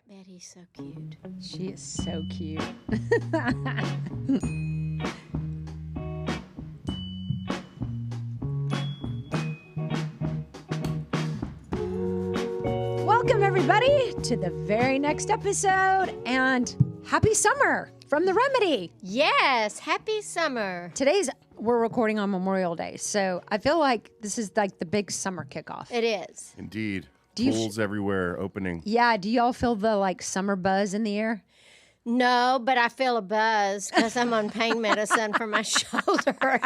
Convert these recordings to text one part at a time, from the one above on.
Betty's so cute. She is so cute. Welcome, everybody, to the very next episode, and happy summer from The Remedy. Yes, happy summer. We're recording on Memorial Day, so I feel like this is like the big summer kickoff. It is. Indeed. Pools everywhere opening. Yeah, do y'all feel the like summer buzz in the air? No, but I feel a buzz because I'm on pain medicine for my shoulder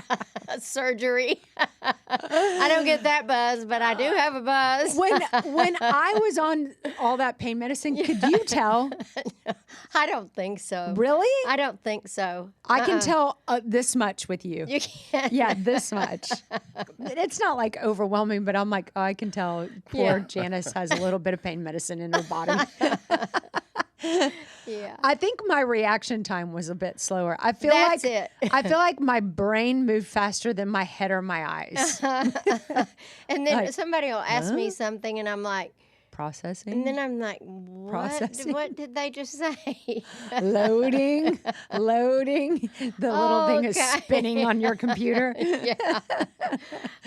surgery. I don't get that buzz, but I do have a buzz. When I was on all that pain medicine, could you tell? I don't think so. Really? I don't think so. I can tell this much with you. You can't. Yeah, this much. It's not like overwhelming, but I'm like, oh, I can tell poor Janice has a little bit of pain medicine in her body. Yeah. I think my reaction time was a bit slower. I feel I feel like my brain moved faster than my head or my eyes. And then somebody will ask me something, and I'm like, processing. and then I'm like, what did they just say? Loading. The little thing is spinning on your computer. Yeah.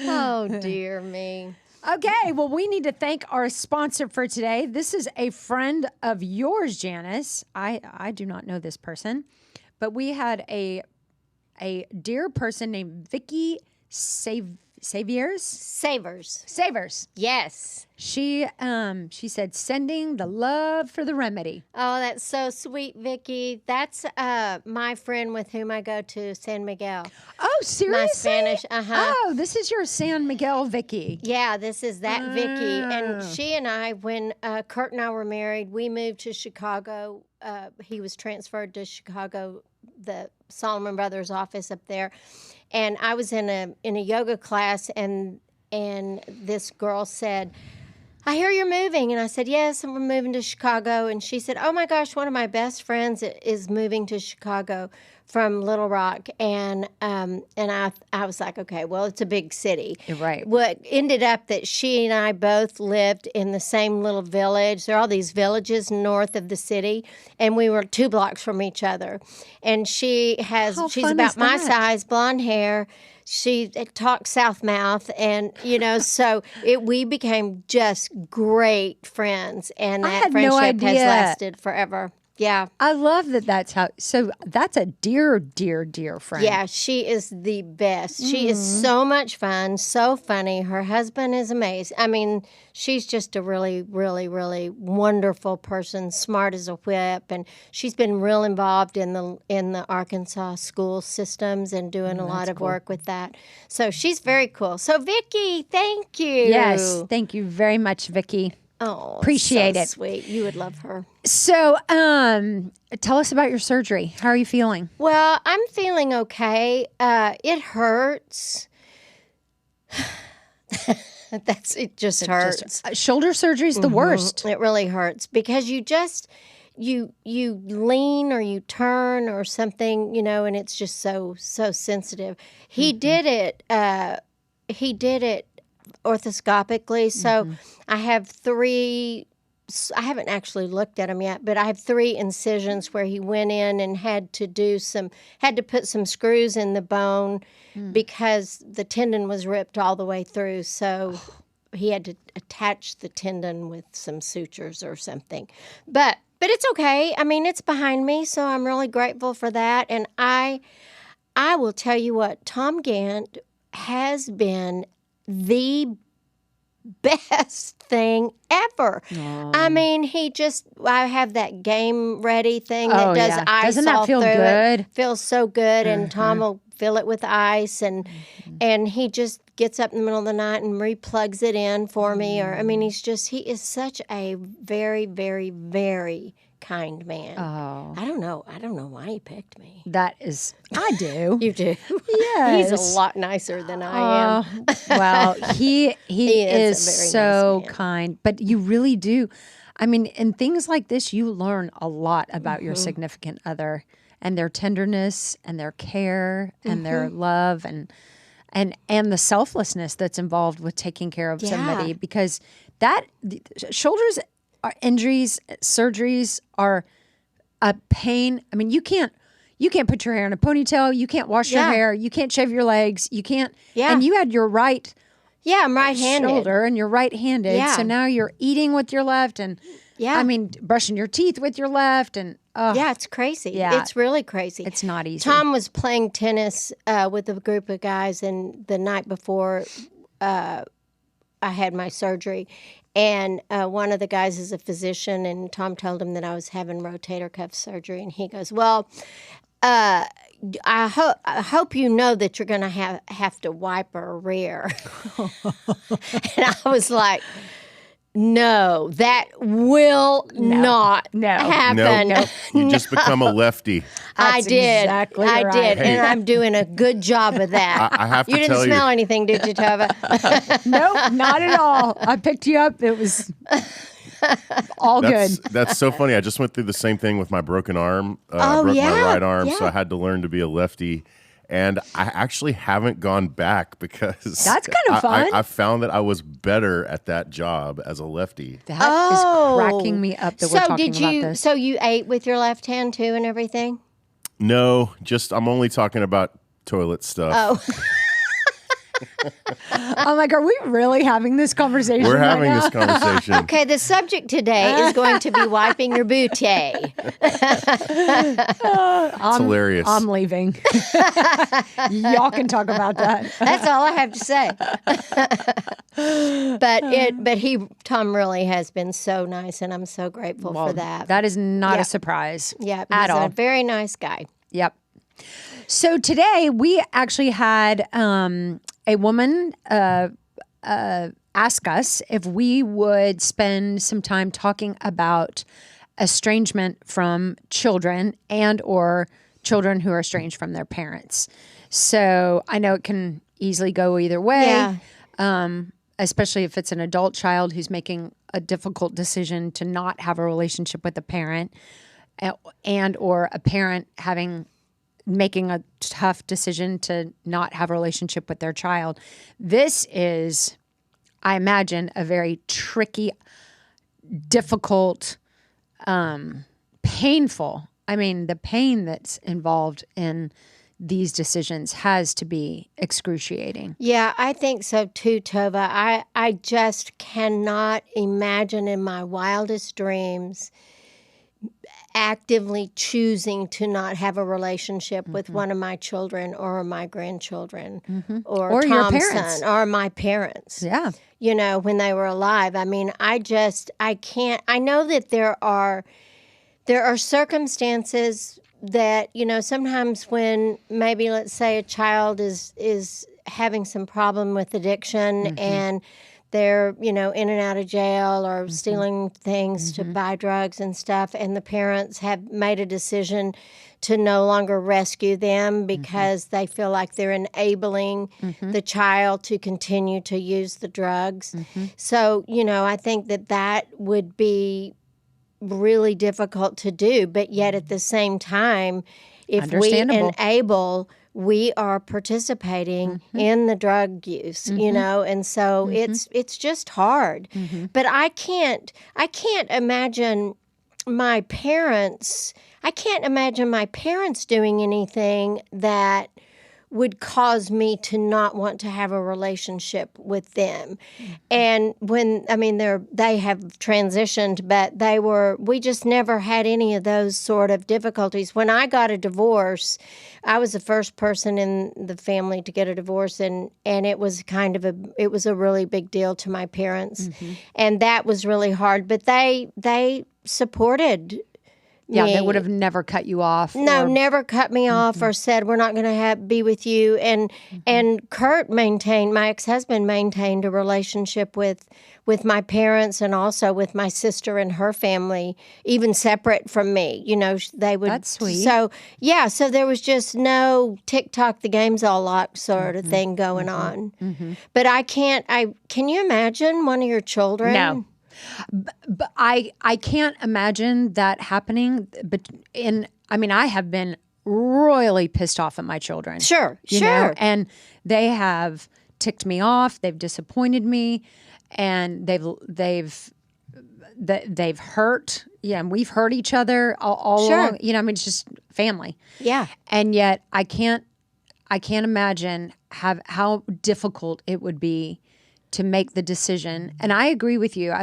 Oh, dear me. Okay, well, we need to thank our sponsor for today. This is a friend of yours, Janice. I do not know this person, but we had a dear person named Vicky Savers. Yes. She said, sending the love for The Remedy. Oh, that's so sweet, Vicky. That's my friend with whom I go to San Miguel. Oh, seriously? My Spanish, Oh, this is your San Miguel Vicky. Yeah, this is that Vicky. And she and I, when Kurt and I were married, we moved to Chicago. He was transferred to Chicago, the Solomon Brothers office up there. And I was in a yoga class, and this girl said, I hear you're moving. And I said, yes, I'm moving to Chicago. And she said, oh, my gosh, one of my best friends is moving to Chicago from Little Rock. And I was like, okay, well, it's a big city. Right. What ended up that she and I both lived in the same little village. There are all these villages north of the city, and we were 2 blocks from each other. And she's about my size, blonde hair. She talks South Mouth, and, so we became just great friends, and that friendship has lasted forever. Yeah. I love that that's a dear, dear, dear friend. Yeah, she is the best. She is so much fun, so funny. Her husband is amazing. I mean, she's just a really, really, really wonderful person, smart as a whip, and she's been real involved in the Arkansas school systems and doing a lot of work with that. So she's very cool. So Vicki, thank you. Yes, thank you very much, Vicki. Oh, appreciate it. Sweet. You would love her. So, tell us about your surgery. How are you feeling? Well, I'm feeling okay. It hurts. It just hurts. Shoulder surgery is the worst. It really hurts because you lean or you turn or something, and it's just so sensitive. He did it orthoscopically. So I have 3, I haven't actually looked at them yet, but I have 3 incisions where he went in and had to put some screws in the bone because the tendon was ripped all the way through. So he had to attach the tendon with some sutures or something. But it's okay. I mean, it's behind me, so I'm really grateful for that. And I will tell you what, Tom Gaunt has been the best thing ever. I mean, I have that game ready thing that does ice. Doesn't that feel good? It feels so good, and Tom will fill it with ice, and he just gets up in the middle of the night and replugs it in for me. Or, I mean, he is such a very, very, very kind man. Oh. I don't know why he picked me. I do. You do? Yes. He's a lot nicer than I am. Well, he is a very so nice man. kind. But you really do. I mean, in things like this, you learn a lot about your significant other and their tenderness and their care and their love and the selflessness that's involved with taking care of somebody, because shoulders injuries, surgeries are a pain. I mean, you can't put your hair in a ponytail. You can't wash your hair. You can't shave your legs. You can't. Yeah. And you had your right. Yeah, I'm right-handed. Shoulder, and you're right-handed. Yeah. So now you're eating with your left, and I mean, brushing your teeth with your left, and yeah, it's crazy. Yeah. It's really crazy. It's not easy. Tom was playing tennis with a group of guys, and the night before I had my surgery, and one of the guys is a physician, and Tom told him that I was having rotator cuff surgery, and he goes, "Well, I hope you know that you're going to have to wipe her rear." And I was like, no, that will not happen. No, you just become a lefty. I did. exactly I right. did. Hey. And I'm doing a good job of that. I have to You didn't tell smell you. anything, did you, Tova? Nope, not at all. I picked you up. It was all good. That's so funny. I just went through the same thing with my broken arm. I Oh, broke yeah? my right arm, so Yeah. I had to learn to be a lefty. And I actually haven't gone back because That's kind of fun. I found that I was better at that job as a lefty. That is cracking me up that we're talking about this. So you ate with your left hand too and everything? No, just I'm only talking about toilet stuff. Oh. I'm like, are we really having this conversation? We're right having now? this conversation. Okay, the subject today is going to be wiping your booty. It's hilarious. I'm leaving. Y'all can talk about that. That's all I have to say. But Tom really has been so nice, and I'm so grateful for that. That is not Yeah. a surprise. Yeah, at he's all. a very nice guy. Yep. So today we actually had a woman ask us if we would spend some time talking about estrangement from children and or children who are estranged from their parents. So I know it can easily go either way, especially if it's an adult child who's making a difficult decision to not have a relationship with a parent and or a parent making a tough decision to not have a relationship with their child. This is, I imagine, a very tricky, difficult, painful. I mean, the pain that's involved in these decisions has to be excruciating. Yeah, I think so too, Tova. I just cannot imagine in my wildest dreams actively choosing to not have a relationship with one of my children or my grandchildren or your Tom's parents. son or my parents. Yeah. You know, when they were alive. I mean, I can't. I know that there are circumstances that, you know, sometimes when maybe, let's say, a child is having some problem with addiction and they're, you know, in and out of jail or stealing things to buy drugs and stuff, and the parents have made a decision to no longer rescue them because they feel like they're enabling the child to continue to use the drugs. So, you know, I think that would be really difficult to do, but yet at the same time, if we enable, we are participating in the drug use, you know, and so it's just hard. But I can't imagine my parents. I can't imagine my parents doing anything that would cause me to not want to have a relationship with them. And when, I mean, they have transitioned, but we just never had any of those sort of difficulties. When I got a divorce, I was the first person in the family to get a divorce, and it was it was a really big deal to my parents. And that was really hard, but they supported Yeah, me. they would have never cut you off. No, never cut me off or said we're not going to be with you. And Kurt my ex-husband maintained a relationship with my parents and also with my sister and her family, even separate from me. You know, they would. That's sweet. So yeah, so there was just no TikTok, the game's all locked sort of thing going on. But can you imagine one of your children? No. But I can't imagine that happening. But I have been royally pissed off at my children. Sure, you know? And they have ticked me off. They've disappointed me, and they've that they've hurt. Yeah, and we've hurt each other all Sure. along. You know, I mean, it's just family. Yeah. And yet, I can't imagine how difficult it would be to make the decision. And I agree with you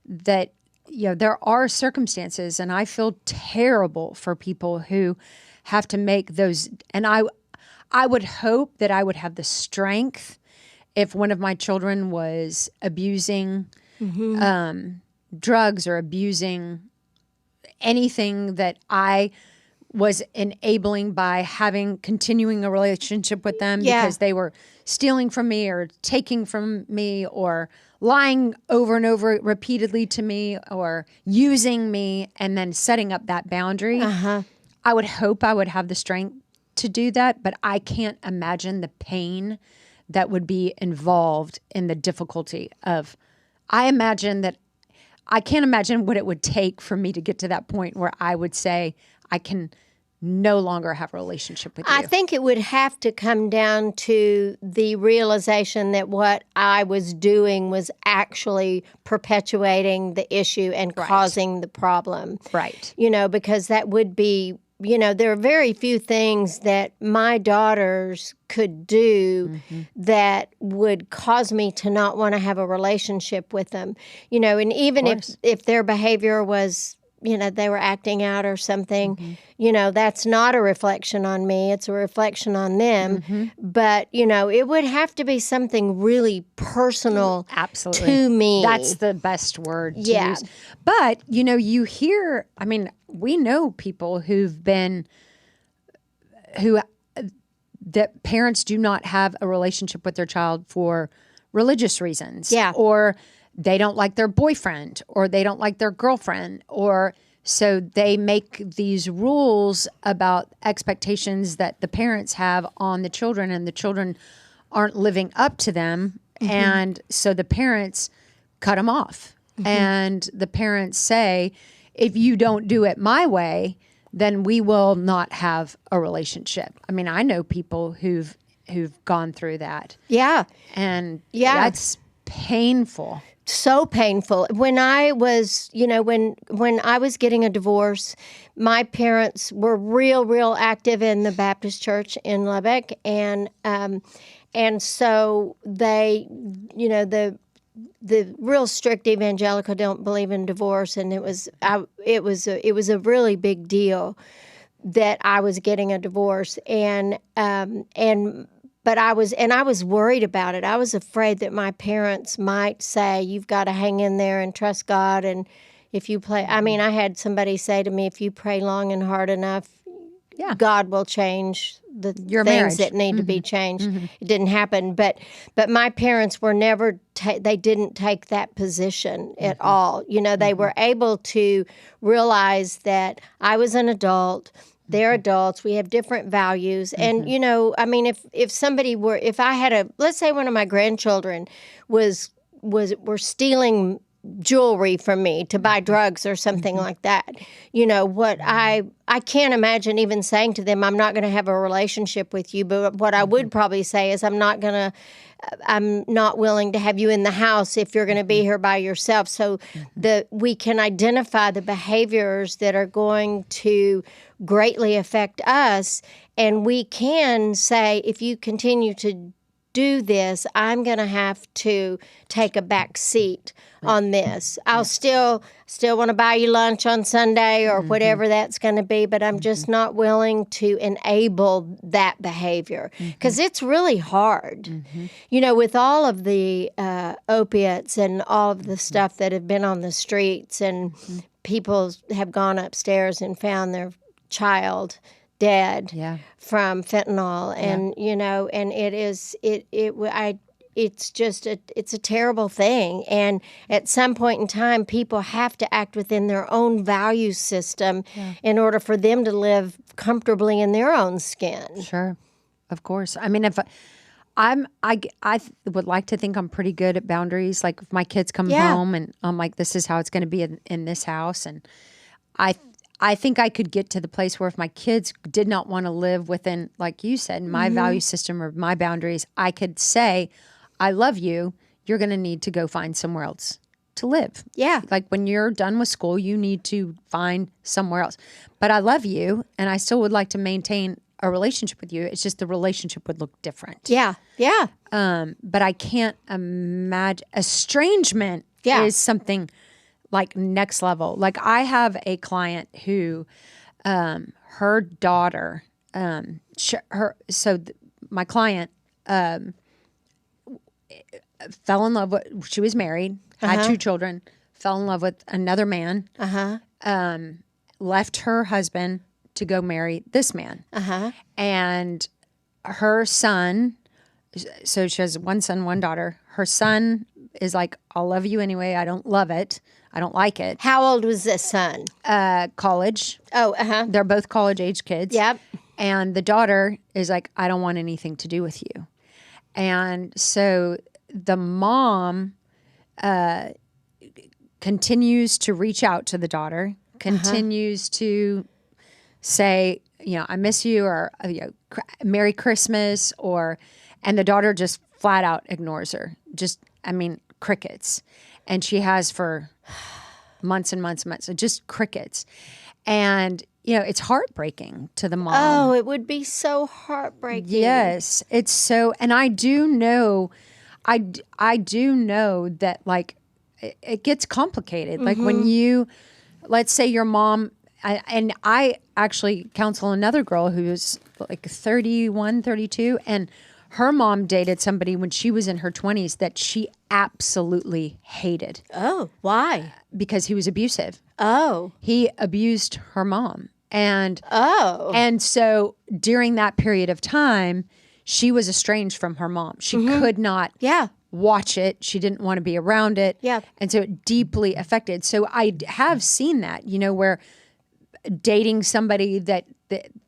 that there are circumstances, and I feel terrible for people who have to make those. And I would hope that I would have the strength if one of my children was abusing drugs or abusing anything that I was enabling by continuing a relationship with them because they were stealing from me or taking from me or lying over and over repeatedly to me or using me and then setting up that boundary. I would hope I would have the strength to do that, but I can't imagine the pain that would be involved in the difficulty of, I can't imagine what it would take for me to get to that point where I would say, I can no longer have a relationship with you. I think it would have to come down to the realization that what I was doing was actually perpetuating the issue and causing the problem. Right. Because that would be, there are very few things that my daughters could do that would cause me to not want to have a relationship with them. And even if their behavior was, they were acting out or something, that's not a reflection on me. It's a reflection on them. But, it would have to be something really personal to me. That's the best word to use. But, you hear, we know people that parents do not have a relationship with their child for religious reasons. Yeah. Or they don't like their boyfriend or they don't like their girlfriend, or so they make these rules about expectations that the parents have on the children, and the children aren't living up to them. And so the parents cut them off. And the parents say, if you don't do it my way, then we will not have a relationship. I know people who've gone through that. Yeah. And that's painful. So painful. When I was, when I was getting a divorce, my parents were real active in the Baptist church in Lubbock, and so they, the real strict evangelical don't believe in divorce, and it was a really big deal that I was getting a divorce, But I was worried about it. I was afraid that my parents might say, you've got to hang in there and trust God. And if you I had somebody say to me, if you pray long and hard enough, God will change your things marriage. That need to be changed. It didn't happen. But my parents were never, they didn't take that position at all. They were able to realize that I was an adult. They're adults. We have different values. And, if I had let's say one of my grandchildren were stealing jewelry from me to buy drugs or something like that, what I can't imagine even saying to them, I'm not going to have a relationship with you. But what I would probably say is I'm not willing to have you in the house if you're going to be here by yourself. So we can identify the behaviors that are going to greatly affect us, and we can say, if you continue to do this, I'm going to have to take a back seat on this. I'll still want to buy you lunch on Sunday or whatever that's going to be, but I'm just not willing to enable that behavior because it's really hard. With all of the opiates and all of the stuff that have been on the streets, and people have gone upstairs and found their child dead from fentanyl, and and it's a terrible thing. And at some point in time, people have to act within their own value system in order for them to live comfortably in their own skin. Sure, of course. If I would like to think I'm pretty good at boundaries. Like if my kids come home and I'm like, this is how it's going to be in this house, and I think I could get to the place where if my kids did not want to live within, like you said, my value system or my boundaries, I could say, I love you. You're going to need to go find somewhere else to live. Yeah. Like when you're done with school, you need to find somewhere else. But I love you and I still would like to maintain a relationship with you. It's just the relationship would look different. Yeah. Yeah. But I can't imagine estrangement is something like next level. Like I have a client who, her daughter, my client, fell in love with, she was married, had 2 children, fell in love with another man, left her husband to go marry this man. And her son, so she has 1 son, 1 daughter. Her son is like, I'll love you anyway. I don't love it. I don't like it. How old was this son? College. Oh, They're both college age kids. Yep. And the daughter is like, I don't want anything to do with you. And so the mom continues to reach out to the daughter, continues to say, I miss you, or Merry Christmas, and the daughter just flat out ignores her. Crickets. And she has for months and months and months. So just crickets. And, it's heartbreaking to the mom. Oh, it would be so heartbreaking. Yes. It's so, and I do know that like it gets complicated. Like when you, let's say your mom, and I actually counsel another girl who's like 31, 32, and her mom dated somebody when she was in her 20s that she absolutely hated. Oh, why? Because he was abusive. Oh. He abused her mom. And so during that period of time, she was estranged from her mom. She could not watch it. She didn't want to be around it. Yeah. And so it deeply affected. So I have seen that, where dating somebody that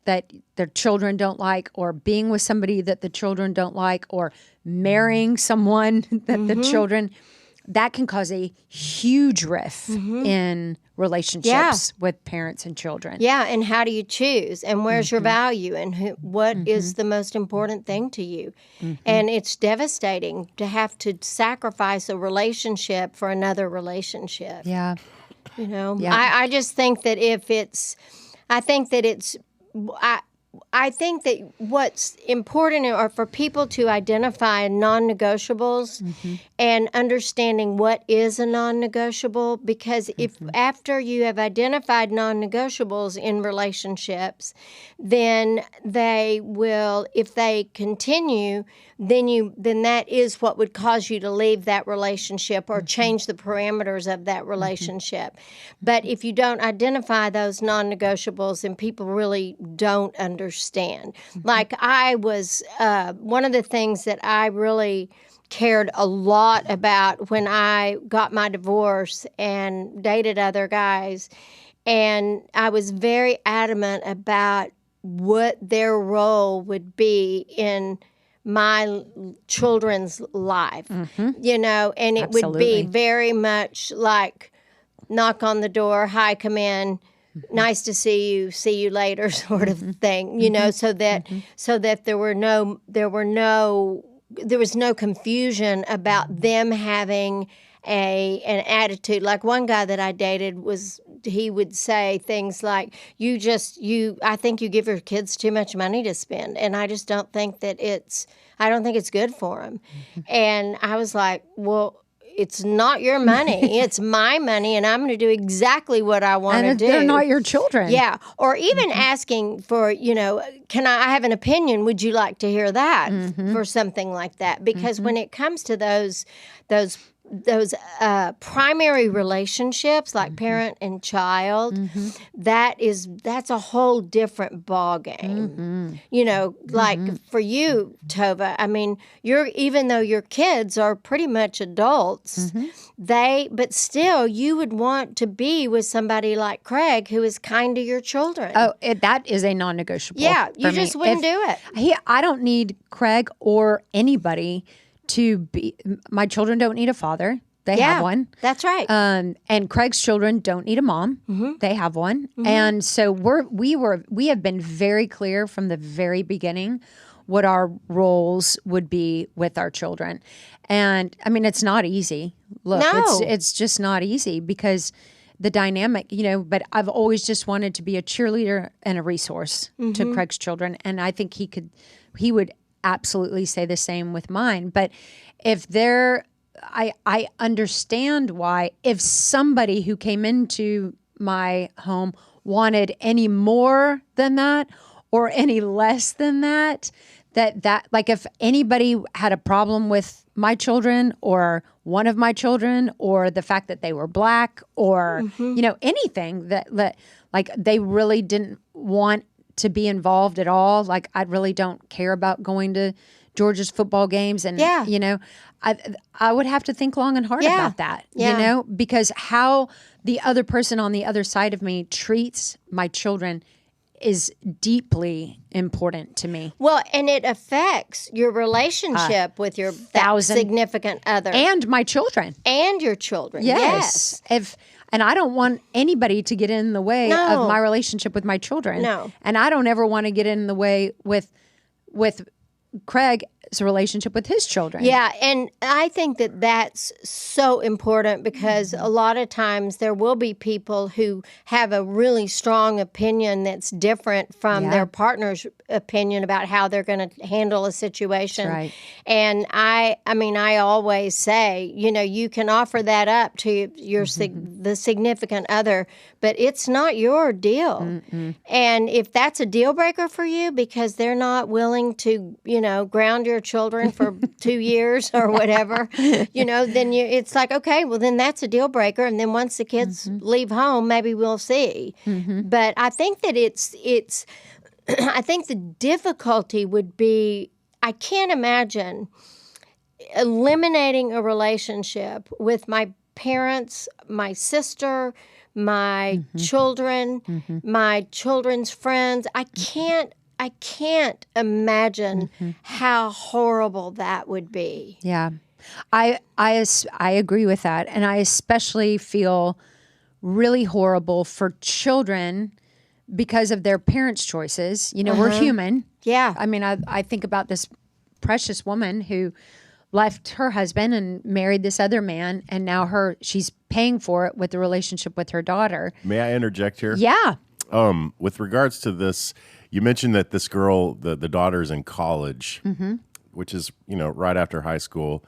their children don't like, or being with somebody that the children don't like, or marrying someone that the children, that can cause a huge rift in relationships with parents and children. Yeah, and how do you choose? And where's your value? And what is the most important thing to you? And it's devastating to have to sacrifice a relationship for another relationship. Yeah. I just think that I think that what's important are for people to identify non-negotiables and understanding what is a non-negotiable, because if after you have identified non-negotiables in relationships, then they will, if they continue, then that is what would cause you to leave that relationship or change the parameters of that relationship. But if you don't identify those non-negotiables, then people really don't understand. Like I was, one of the things that I really cared a lot about when I got my divorce and dated other guys, and I was very adamant about what their role would be in my children's life, and it would be very much like knock on the door, hi, come in, nice to see you later sort of thing, so that there was no confusion about them having an attitude. Like one guy that I dated he would say things like, I think you give your kids too much money to spend, and I just don't think that it's good for them. And I was like, well, it's not your money. It's my money, and I'm going to do exactly what I want to do. And they're not your children. Yeah. Or even asking for, can I have an opinion? Would you like to hear that for something like that? Because when it comes to those primary relationships like parent and child, that's a whole different ballgame. Like for you, Tova, I mean, even though your kids are pretty much adults, but still you would want to be with somebody like Craig who is kind to your children. Oh, that is a non-negotiable. Yeah, you just wouldn't do it. I don't need Craig or anybody to be. My children don't need a father. They have one. That's right. And Craig's children don't need a mom. They have one. And so we have been very clear from the very beginning what our roles would be with our children. And I mean, it's not easy. Look, No. it's just not easy because the dynamic, but I've always just wanted to be a cheerleader and a resource to Craig's children. And I think he would absolutely say the same with mine. But if I understand why, if somebody who came into my home wanted any more than that or any less than that like if anybody had a problem with my children or one of my children or the fact that they were black or anything that like they really didn't want to be involved at all, like I really don't care about going to Georgia's football games and I would have to think long and hard about that, because how the other person on the other side of me treats my children is deeply important to me. Well, and it affects your relationship with your significant other. And my children. And your children. Yes. And I don't want anybody to get in the way of my relationship with my children. No. And I don't ever want to get in the way with Craig's relationship with his children. Yeah, and I think that that's so important because a lot of times there will be people who have a really strong opinion that's different from their partner's opinion about how they're going to handle a situation. That's right. And I mean, I always say, you can offer that up to your the significant other, but it's not your deal. Mm-mm. And if that's a deal breaker for you because they're not willing to, ground your children for 2 years or whatever, then it's like, okay, well, then that's a deal breaker. And then once the kids leave home, maybe we'll see. Mm-hmm. But I think that it's I think the difficulty would be, I can't imagine eliminating a relationship with my parents, my sister, my children, my children's friends. I can't imagine how horrible that would be. Yeah. I agree with that. And I especially feel really horrible for children because of their parents' choices. We're human. Yeah. I mean, I think about this precious woman who left her husband and married this other man, and now she's paying for it with the relationship with her daughter. May I interject here? Yeah. With regards to this, you mentioned that this girl, the daughter's in college, which is, right after high school,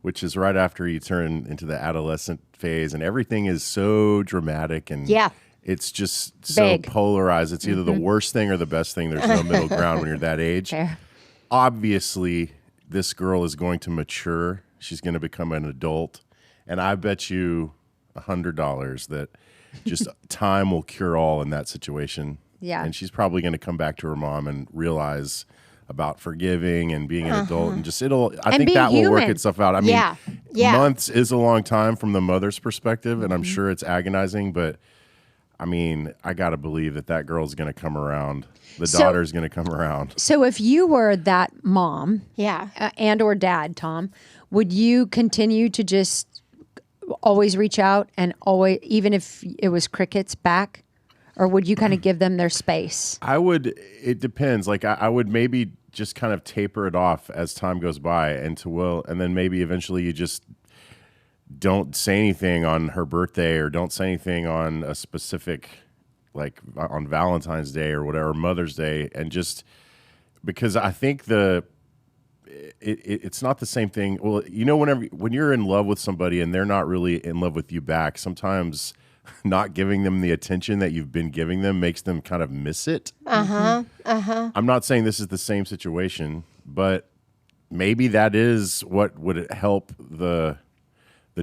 which is right after you turn into the adolescent phase, and everything is so dramatic and it's just so polarized. It's either the worst thing or the best thing. There's no middle ground when you're that age. Fair. Obviously, this girl is going to mature. She's going to become an adult. And I bet you $100 that just time will cure all in that situation. Yeah. And she's probably going to come back to her mom and realize about forgiving and being an adult. And just I think that will work itself out. I mean, months is a long time from the mother's perspective, and I'm sure it's agonizing, but I mean, I got to believe that girl's going to come around. The daughter's going to come around. So if you were that mom and or dad, Tom, would you continue to just always reach out and always, even if it was crickets, back? Or would you kind of give them their space? I would. It depends. Like I would maybe just kind of taper it off as time goes by and then maybe eventually you just don't say anything on her birthday or don't say anything on a specific, like on Valentine's Day or whatever, Mother's Day, and just because I think it's not the same thing. Well, when you're in love with somebody and they're not really in love with you back, sometimes not giving them the attention that you've been giving them makes them kind of miss it. I'm not saying this is the same situation, but maybe that is what would help the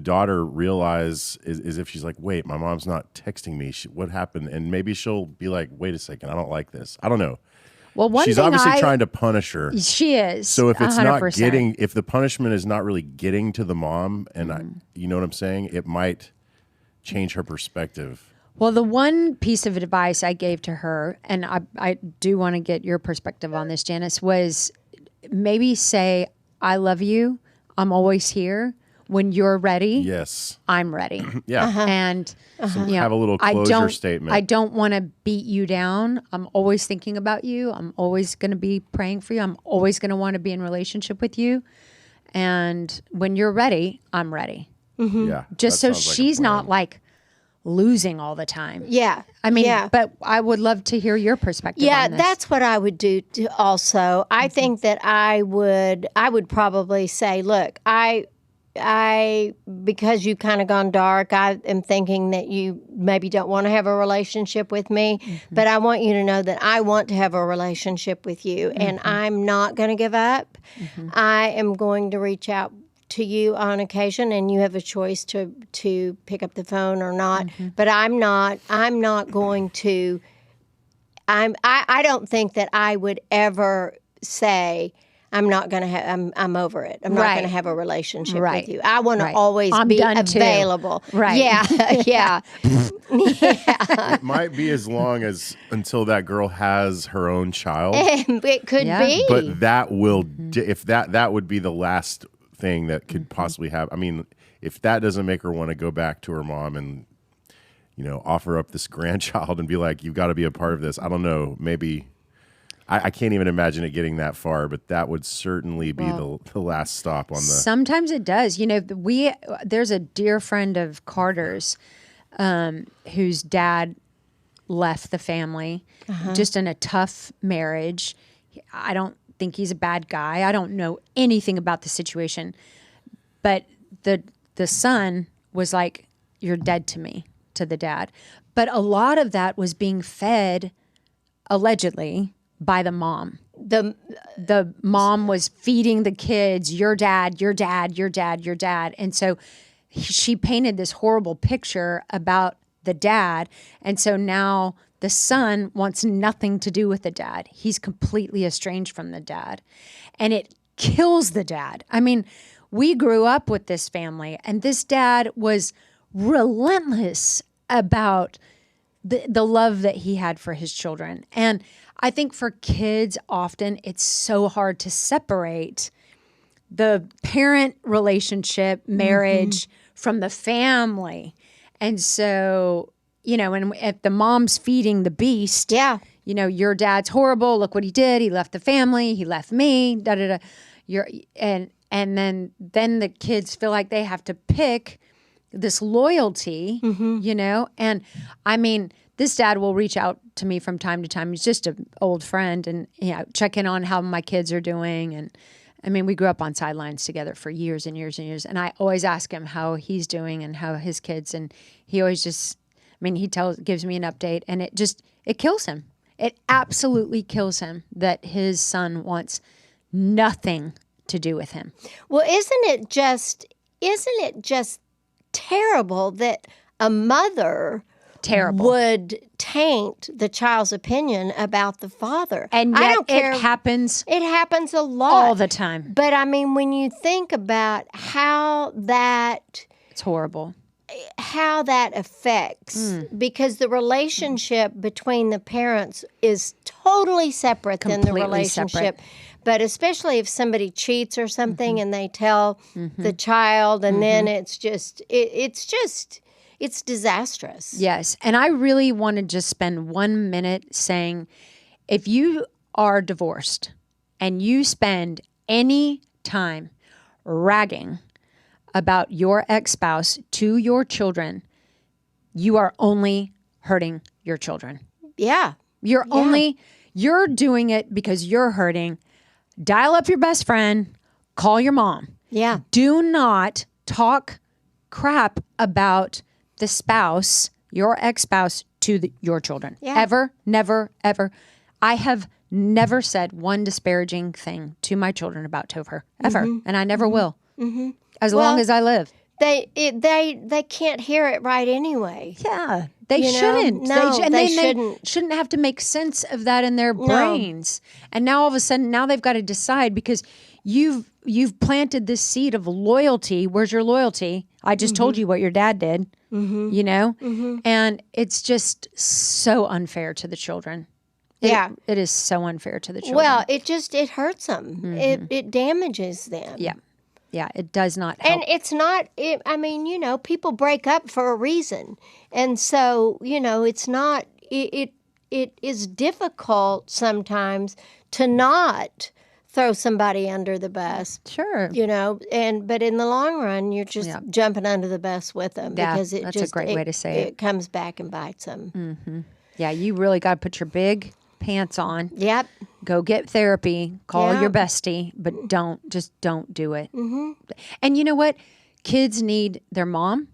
daughter realize is if she's like, wait, my mom's not texting me. What happened? And maybe she'll be like, wait a second, I don't like this. I don't know. Well, she's obviously trying to punish her. She is. So if it's 100%. not if the punishment is not really getting to the mom, and you know what I'm saying, it might change her perspective. Well, the one piece of advice I gave to her, and I do want to get your perspective on this, Janice, was maybe say, I love you. I'm always here. when you're ready, Yes. I'm ready. Yeah. And Have a little closure statement. I don't want to beat you down. I'm always thinking about you. I'm always going to be praying for you. I'm always going to want to be in relationship with you. And when you're ready, I'm ready. Yeah. Just that so sounds like a she's plan. not like losing all the time. Yeah. I mean, yeah. but I would love to hear your perspective Yeah, on this. that's what I would do also. I think that I would probably say, look, because you've kind of gone dark, I am thinking that you maybe don't want to have a relationship with me, but I want you to know that I want to have a relationship with you, and I'm not going to give up. I am going to reach out to you on occasion, and you have a choice to pick up the phone or not. But I'm not going to. I don't think that I would ever say, I'm not going to have, I'm over it. I'm not going to have a relationship with you. I want to always be available. Too. Right. Yeah. Yeah. It might be as long as until that girl has her own child. It could be. But that will, if that would be the last thing that could possibly happen. I mean, if that doesn't make her want to go back to her mom and, offer up this grandchild and be like, you've got to be a part of this. I don't know. Maybe I can't even imagine it getting that far, but that would certainly be the last stop on the. Sometimes it does. There's a dear friend of Carter's whose dad left the family just in a tough marriage. I don't think he's a bad guy. I don't know anything about the situation, but the son was like, "You're dead to me," to the dad. But a lot of that was being fed, allegedly, by the mom. The mom was feeding the kids, your dad, your dad, your dad, your dad. And so she painted this horrible picture about the dad. And so now the son wants nothing to do with the dad. He's completely estranged from the dad. And it kills the dad. I mean, we grew up with this family, and this dad was relentless about the love that he had for his children. And I think for kids, often it's so hard to separate the parent relationship, marriage, from the family. And so, and if the mom's feeding the beast, your dad's horrible. Look what he did. He left the family. He left me. Da da da. And then the kids feel like they have to pick this loyalty, and I mean, this dad will reach out to me from time to time. He's just an old friend, and check in on how my kids are doing. And I mean, we grew up on sidelines together for years and years and years. And I always ask him how he's doing and how his kids, and he always he gives me an update, and it kills him. It absolutely kills him that his son wants nothing to do with him. Well, isn't it just terrible that a mother would taint the child's opinion about the father? And yet I don't care. It happens a lot. All the time. But I mean, when you think about it's horrible. How that affects, because the relationship between the parents is totally separate than the relationship. Separate. But especially if somebody cheats or something and they tell the child, and then it's disastrous. Yes. And I really want to just spend 1 minute saying, if you are divorced and you spend any time ragging about your ex-spouse to your children, you are only hurting your children. Yeah. You're doing it because you're hurting. Dial up your best friend, call your mom. Yeah. Do not talk crap about the spouse, your ex-spouse, to your children. Yeah. Ever, never, ever. I have never said one disparaging thing to my children about Tova, ever. And I never will. As long as I live. They can't hear it right anyway. Yeah, they shouldn't. No, they shouldn't. They shouldn't have to make sense of that in their brains. And now all of a sudden, now they've got to decide, because you've planted this seed of loyalty. Where's your loyalty? I just told you what your dad did. And it's just so unfair to the children. It is so unfair to the children. Well, it hurts them. It damages them. Yeah. Yeah, it does not help. And it's not, people break up for a reason. And so, it's not, it is difficult sometimes to not throw somebody under the bus. Sure. But in the long run, you're just jumping under the bus with them because that's a great way to say it. It comes back and bites them. Mm-hmm. Yeah, you really got to put your big pants on. Yep. Go get therapy. Call your bestie, but don't do it. Mm-hmm. And you know what? Kids need their mom,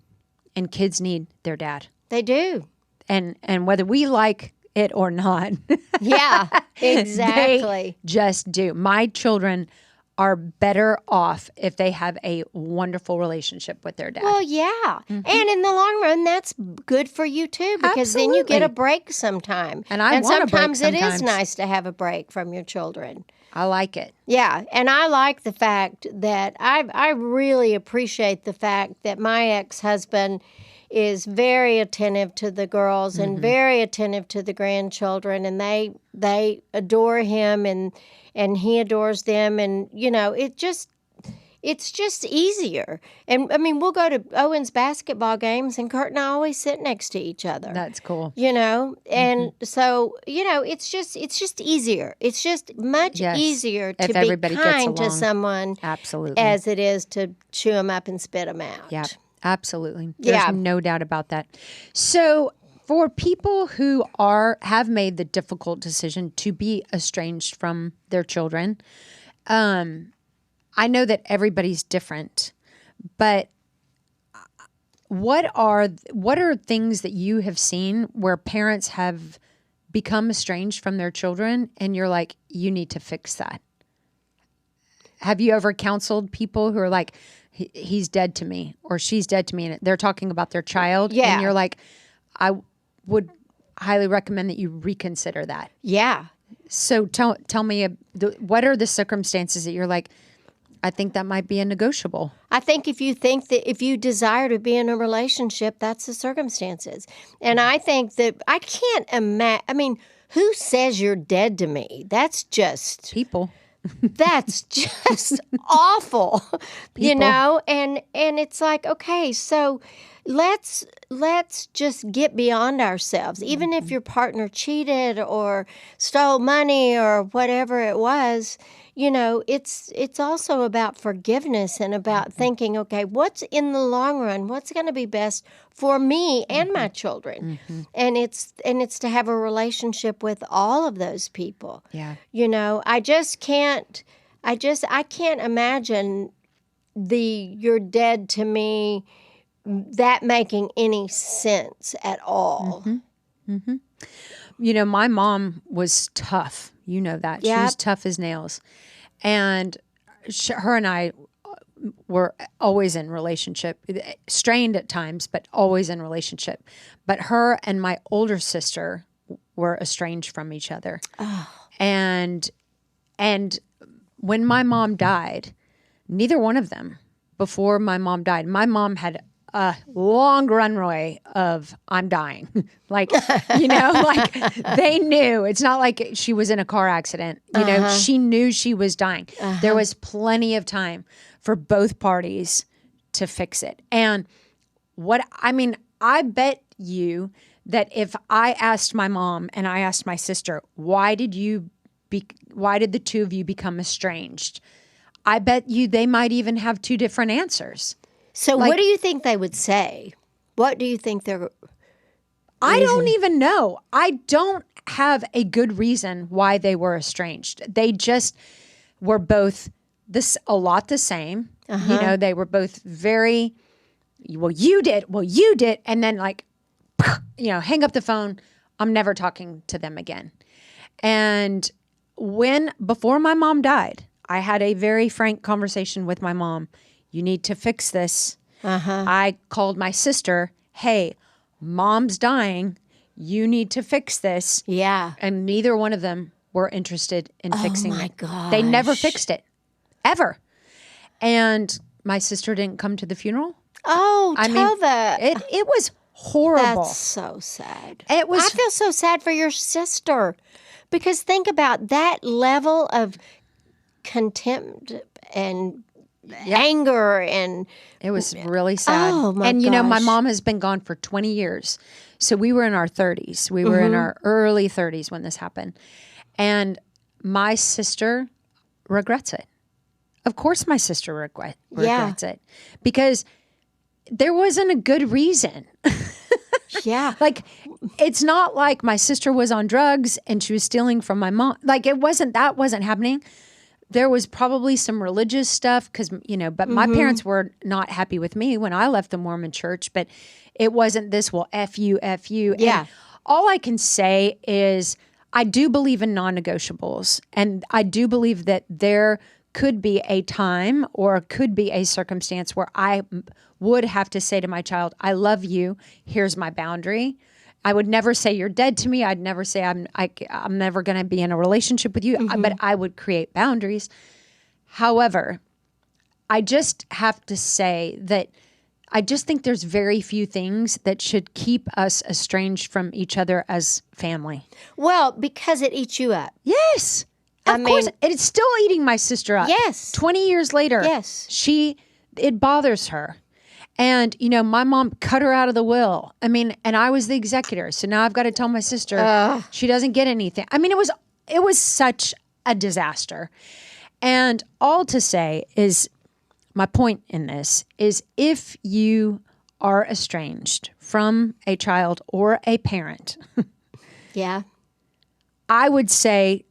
and kids need their dad. They do. And whether we like it or not. Yeah, exactly. They just do. My children are better off if they have a wonderful relationship with their dad. Well, yeah. Mm-hmm. And in the long run, that's good for you too, because then you get a break sometime. And sometimes it is nice to have a break from your children. I like it. Yeah, and I like the fact that I really appreciate the fact that my ex-husband is very attentive to the girls and very attentive to the grandchildren, and they adore him and he adores them, and it's just easier. And I mean, we'll go to Owen's basketball games, and Kurt and I always sit next to each other. That's cool. And so it's just easier. It's just much easier to be kind to someone, absolutely, as it is to chew them up and spit them out. Yeah. Absolutely. There's no doubt about that. So for people who have made the difficult decision to be estranged from their children, I know that everybody's different, but what are things that you have seen where parents have become estranged from their children and you're like, you need to fix that? Have you ever counseled people who are like, he's dead to me or she's dead to me, and they're talking about their child, and you're like, I would highly recommend that you reconsider that? Yeah. So tell me, what are the circumstances that you're like, I think that might be a negotiable? I think if you desire to be in a relationship, that's the circumstances. And I think that I can't imagine, I mean, who says you're dead to me? That's just people. That's just awful, and it's like, okay, so let's just get beyond ourselves. Even if your partner cheated or stole money or whatever it was, it's also about forgiveness and about thinking, okay, what's in the long run, what's going to be best for me and my children. And it's to have a relationship with all of those people. Yeah. I can't imagine you're dead to me, that making any sense at all. My mom was tough. You know that. She was tough as nails. And her and I were always in relationship, strained at times, but always in relationship. But her and my older sister were estranged from each other. Oh. And when my mom died, neither one of them, before my mom died, my mom had a long runway of I'm dying. Like they knew. It's not like she was in a car accident. She knew she was dying. There was plenty of time for both parties to fix it. And I bet you that if I asked my mom and I asked my sister, why did the two of you become estranged? I bet you they might even have two different answers. So what do you think they would say? What do you think they're... I don't even know. I don't have a good reason why they were estranged. They just were both a lot the same. They were both very, well, you did. And then hang up the phone. I'm never talking to them again. And before my mom died, I had a very frank conversation with my mom. You need to fix this. I called my sister. Hey, mom's dying. You need to fix this. Yeah. And neither one of them were interested in fixing it. Oh, my gosh. They never fixed it. Ever. And my sister didn't come to the funeral. Oh, Tova. It was horrible. That's so sad. I feel so sad for your sister. Because think about that level of contempt and anger and It was really sad. Oh, my and you know, my gosh. mom has been gone for 20 years. So we were in our 30s. We were in our early 30s when this happened. And my sister regrets it. Of course my sister regrets it. Because there wasn't a good reason. yeah. Like, it's not like my sister was on drugs and she was stealing from my mom. Like, that wasn't happening. There was probably some religious stuff because, you know, but my parents were not happy with me when I left the Mormon church, but it wasn't this, well, F you. Yeah. And all I can say is I do believe in non-negotiables, and I do believe that there could be a time or could be a circumstance where I would have to say to my child, I love you. Here's my boundary. I would never say you're dead to me. I'd never say I'm never going to be in a relationship with you, but I would create boundaries. However, I just have to say that I just think there's very few things that should keep us estranged from each other as family. Well, because it eats you up. Yes. Of course, it's still eating my sister up. Yes. 20 years later. Yes. It bothers her. And, you know, my mom cut her out of the will. I mean, and I was the executor. So now I've got to tell my sister she doesn't get anything. I mean, it was such a disaster. And all to say is, my point in this is if you are estranged from a child or a parent, Yeah. I would say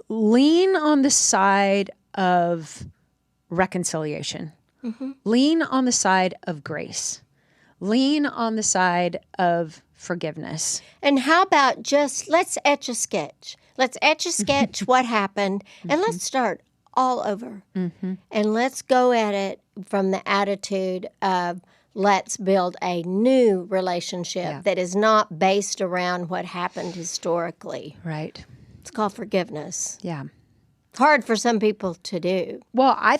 lean on the side of reconciliation. Lean on the side of grace. Lean on the side of forgiveness. And how about just let's etch a sketch. Let's etch a sketch what happened, and let's start all over. And let's go at it from the attitude of let's build a new relationship that is not based around what happened historically. Right. It's called forgiveness. Yeah. It's hard for some people to do. Well, I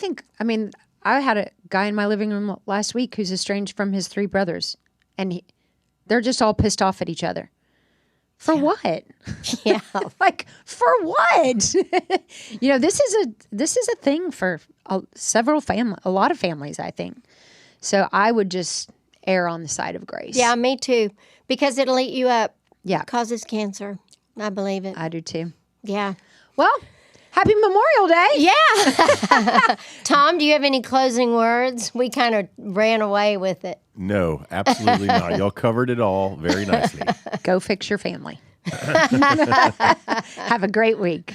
had a guy in my living room last week who's estranged from his 3 brothers, and they're just all pissed off at each other. For what? Yeah. Like, for what? You know, this is a thing for a lot of families, I think. So I would just err on the side of grace. Yeah, me too. Because it'll eat you up. Yeah. It causes cancer. I believe it. I do too. Yeah. Well, happy Memorial Day. Yeah. Tom, do you have any closing words? We kind of ran away with it. No, absolutely not. Y'all covered it all very nicely. Go fix your family. Have a great week.